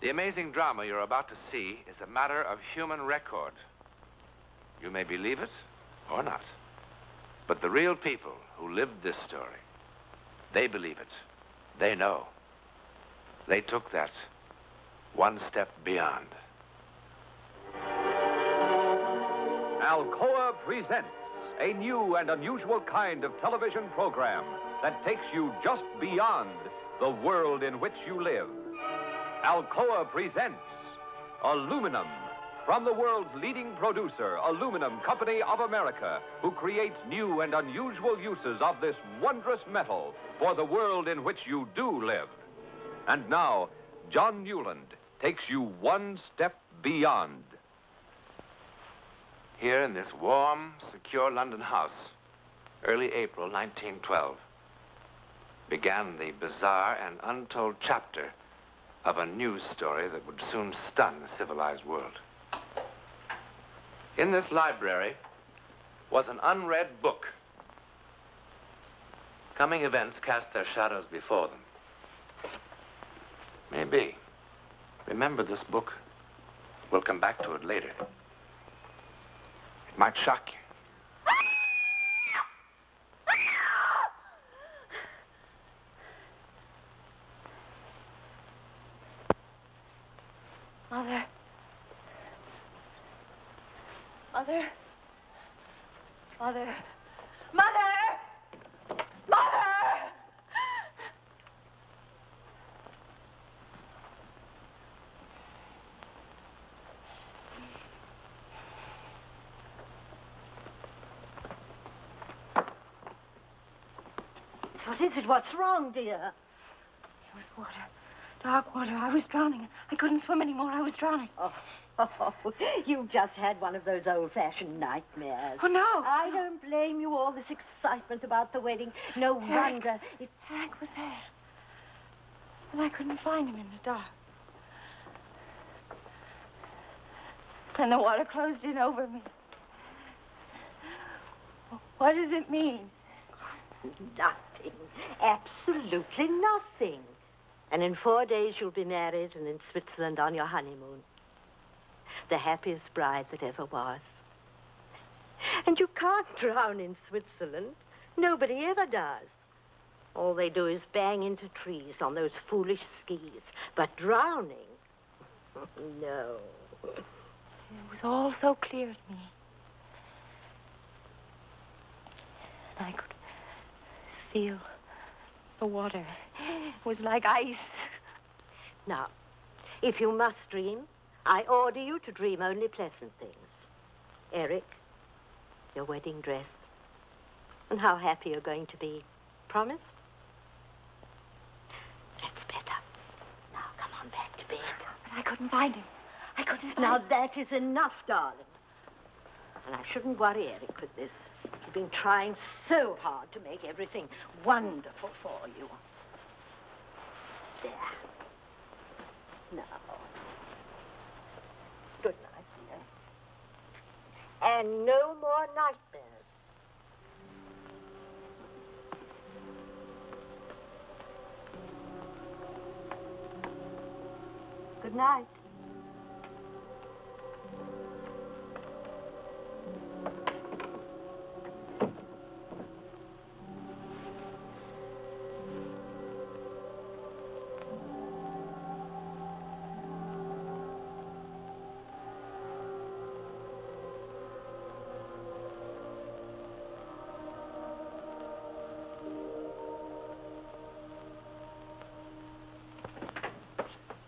The amazing drama you're about to see is a matter of human record. You may believe it or not. But the real people who lived this story, they believe it. They know. They took that one step beyond. Alcoa presents a new and unusual kind of television program that takes you just beyond the world in which you live. Alcoa presents Aluminum, from the world's leading producer, Aluminum Company of America, who creates new and unusual uses of this wondrous metal for the world in which you do live. And now, John Newland takes you one step beyond. Here in this warm, secure London house, early April 1912, began the bizarre and untold chapter of a news story that would soon stun the civilized world. In this library was an unread book. Coming events cast their shadows before them. Maybe. Remember this book. We'll come back to it later. It might shock you. Mother. Mother. Mother. Mother! Mother! What is it? What's wrong, dear? It was water. Dark water. I was drowning. I couldn't swim anymore. I was drowning. Oh, you just had one of those old-fashioned nightmares. Oh, no. I don't blame you. All this excitement about the wedding. No wonder. Eric was there. And I couldn't find him in the dark. And the water closed in over me. What does it mean? Nothing. Absolutely nothing. And in 4 days you'll be married and in Switzerland on your honeymoon. The happiest bride that ever was. And you can't drown in Switzerland. Nobody ever does. All they do is bang into trees on those foolish skis. But drowning? No. It was all so clear to me. And I could feel the water. It was like ice. Now, if you must dream, I order you to dream only pleasant things. Eric, your wedding dress, and how happy you're going to be. Promise? That's better. Now, come on back to bed. But I couldn't find him. I couldn't find Now, him. that is enough, darling. And I shouldn't worry Eric with this. He's been trying so hard to make everything wonderful for you. There. Now. Good night, dear. And no more nightmares. Good night.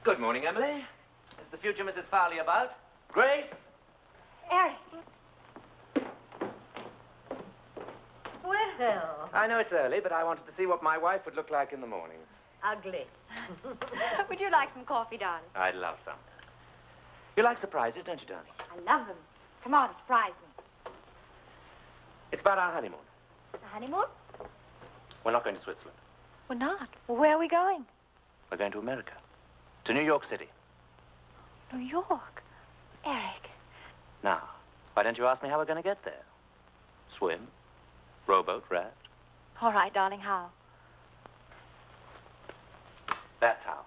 Good morning, Emily. Is the future Mrs. Farley about? Grace? Eric. Well, I know it's early, but I wanted to see what my wife would look like in the mornings. ugly. Would you like some coffee, darling? I'd love some. You like surprises, don't you, darling? I love them. Come on, surprise me. It's about our honeymoon. The honeymoon? We're not going to Switzerland. We're not. Well, where are we going? We're going to America. To New York City. New York. Eric. Now, why don't you ask me how we're going to get there? Swim? Rowboat? Raft? All right, darling, how? That's how.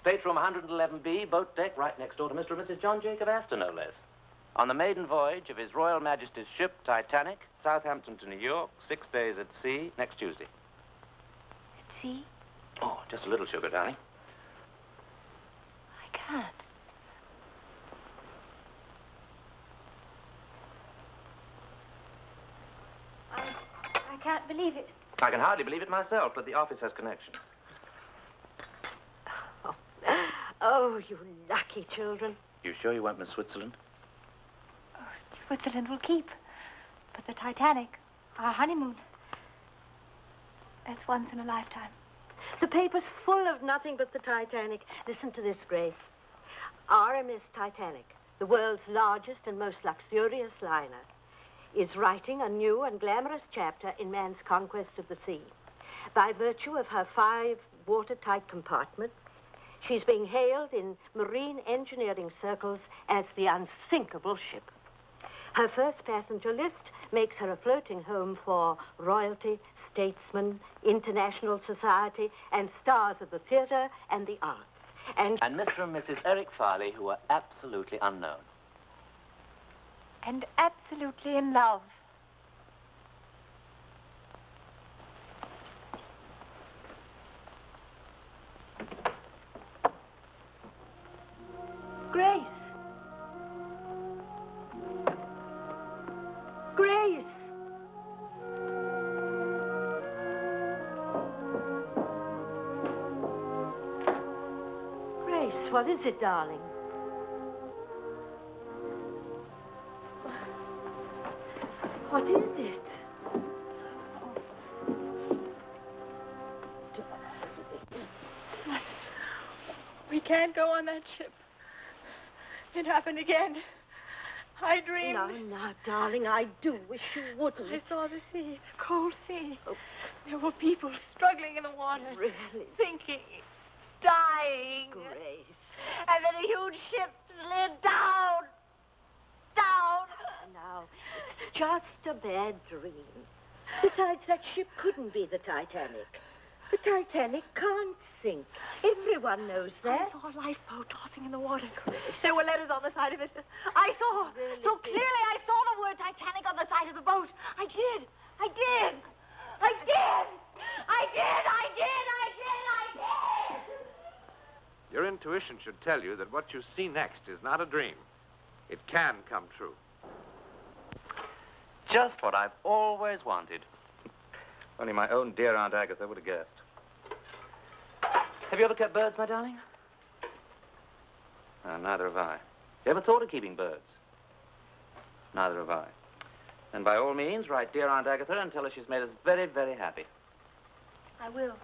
Stateroom 111B, boat deck, right next door to Mr. and Mrs. John Jacob Astor, no less. On the maiden voyage of His Royal Majesty's ship, Titanic, Southampton to New York, 6 days at sea, next Tuesday. At sea? Oh, just a little sugar, darling. I can't. I can't believe it. I can hardly believe it myself, but the office has connections. Oh, you lucky children. You sure you won't miss Switzerland? Oh, Switzerland will keep. But the Titanic, our honeymoon, that's once in a lifetime. The paper's full of nothing but the Titanic. Listen to this, Grace. RMS Titanic, the world's largest and most luxurious liner, is writing a new and glamorous chapter in man's conquest of the sea. By virtue of her 5 watertight compartments, she's being hailed in marine engineering circles as the unsinkable ship. Her first passenger list makes her a floating home for royalty, statesmen, international society, and stars of the theater and the arts. And Mr. and Mrs. Eric Farley, who are absolutely unknown. And absolutely in love. Grace! Grace! Grace, what is it, darling? What is it? We can't go on that ship. It happened again. I dreamed. Now, darling, I do wish you wouldn't. I saw the sea, the cold sea. Oh. There were people struggling in the water. Really? Sinking, dying. Grace. And then a huge ship slid down. Down. Now, it's just a bad dream. Besides, that ship couldn't be the Titanic. The Titanic can't sink. Everyone knows that. I saw a lifeboat tossing in the water. There were letters on the side of it. I saw. Really? So clearly I saw the word Titanic on the side of the boat. I did. I did. I did. I did. I did. I did. I did. Your intuition should tell you that what you see next is not a dream. It can come true. Just what I've always wanted. Only my own dear Aunt Agatha would have guessed. Have you ever kept birds, my darling? Neither have I. You ever thought of keeping birds? Neither have I. And by all means, write dear Aunt Agatha and tell her she's made us very, very happy. I will.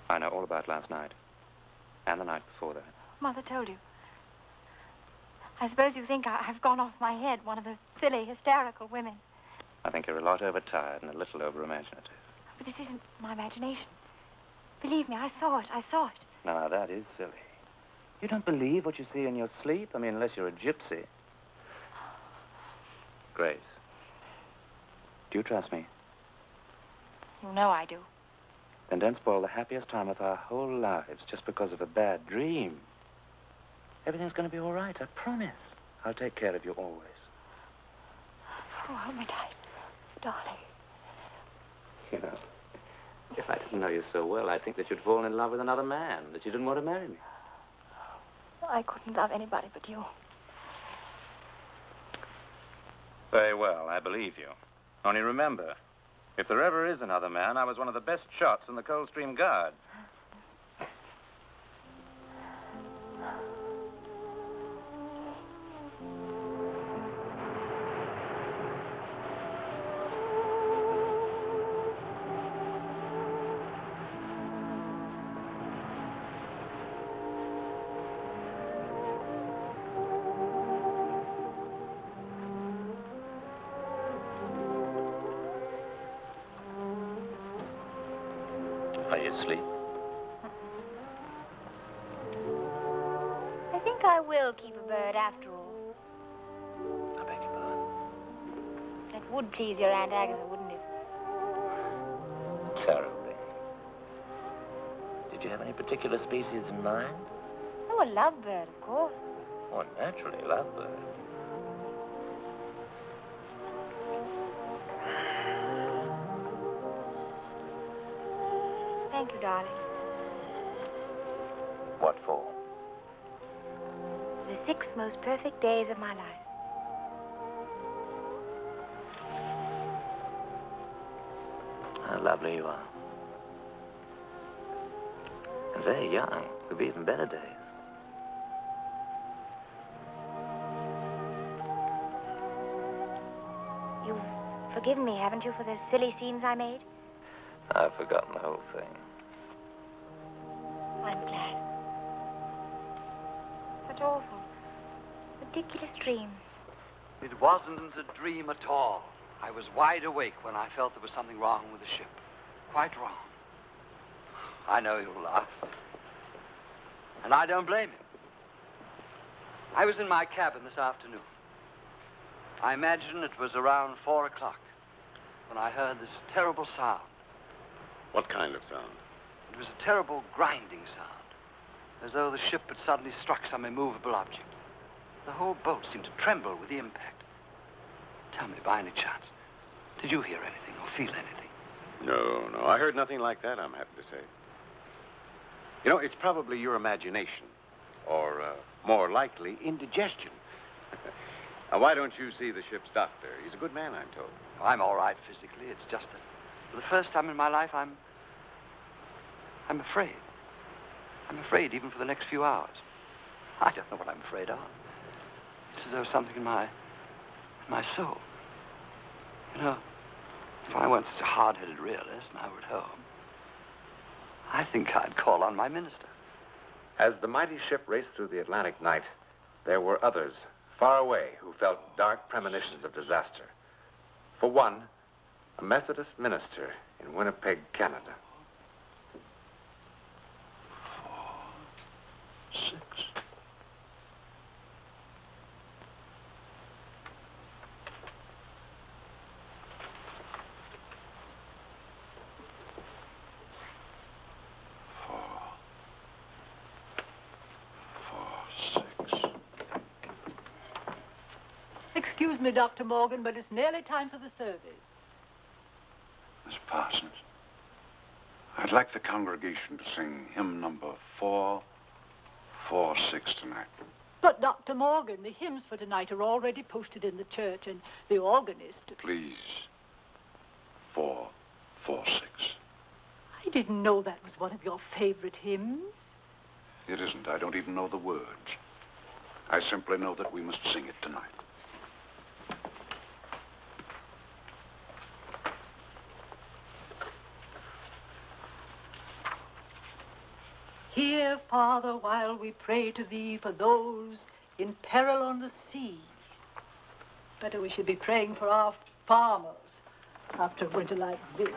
I know all about last night. And the night before that. Mother told you. I suppose you think I've gone off my head, one of the silly, hysterical women. I think you're a lot overtired and a little over-imaginative. But this isn't my imagination. Believe me, I saw it. I saw it. Now, that is silly. You don't believe what you see in your sleep? I mean, unless you're a gypsy. Grace, do you trust me? You know I do. Then don't spoil the happiest time of our whole lives just because of a bad dream. Everything's going to be all right, I promise. I'll take care of you always. Oh, hold me tight, darling. You know, if I didn't know you so well, I'd think that you'd fallen in love with another man, that you didn't want to marry me. I couldn't love anybody but you. Very well, I believe you. Only remember, if there ever is another man, I was one of the best shots in the Coldstream Guards. Are you asleep? I think I will keep a bird after all. I beg your pardon. That would please your Aunt Agatha, wouldn't it? Terribly. Did you have any particular species in mind? Oh, a lovebird, of course. Oh, naturally, lovebird. Thank you, darling. What for? The 6 most perfect days of my life. How lovely you are. And very young. Could be even better days. You've forgiven me, haven't you, for those silly scenes I made? I've forgotten the whole thing. I'm glad. Such awful, ridiculous dreams. It wasn't a dream at all. I was wide awake when I felt there was something wrong with the ship. Quite wrong. I know you'll laugh. And I don't blame you. I was in my cabin this afternoon. I imagine it was around 4 o'clock when I heard this terrible sound. What kind of sound? It was a terrible grinding sound, as though the ship had suddenly struck some immovable object. The whole boat seemed to tremble with the impact. Tell me, by any chance, did you hear anything or feel anything? No. I heard nothing like that, I'm happy to say. You know, it's probably your imagination, or more likely, indigestion. Now, why don't you see the ship's doctor? He's a good man, I'm told. I'm all right physically. It's just that for the first time in my life, I'm afraid. I'm afraid even for the next few hours. I don't know what I'm afraid of. It's as though something in my soul. You know, if I weren't such a hard-headed realist and I were at home, I think I'd call on my minister. As the mighty ship raced through the Atlantic night, there were others far away who felt dark premonitions of disaster. For one, a Methodist minister in Winnipeg, Canada. 4, 6. Excuse me, Dr. Morgan, but it's nearly time for the service. Miss Parsons, I'd like the congregation to sing hymn number 446 tonight. But, Dr. Morgan, the hymns for tonight are already posted in the church, and the organist... Please, 446. I didn't know that was one of your favorite hymns. It isn't. I don't even know the words. I simply know that we must sing it tonight. Hear, Father, while we pray to thee for those in peril on the sea. Better we should be praying for our farmers after a winter like this.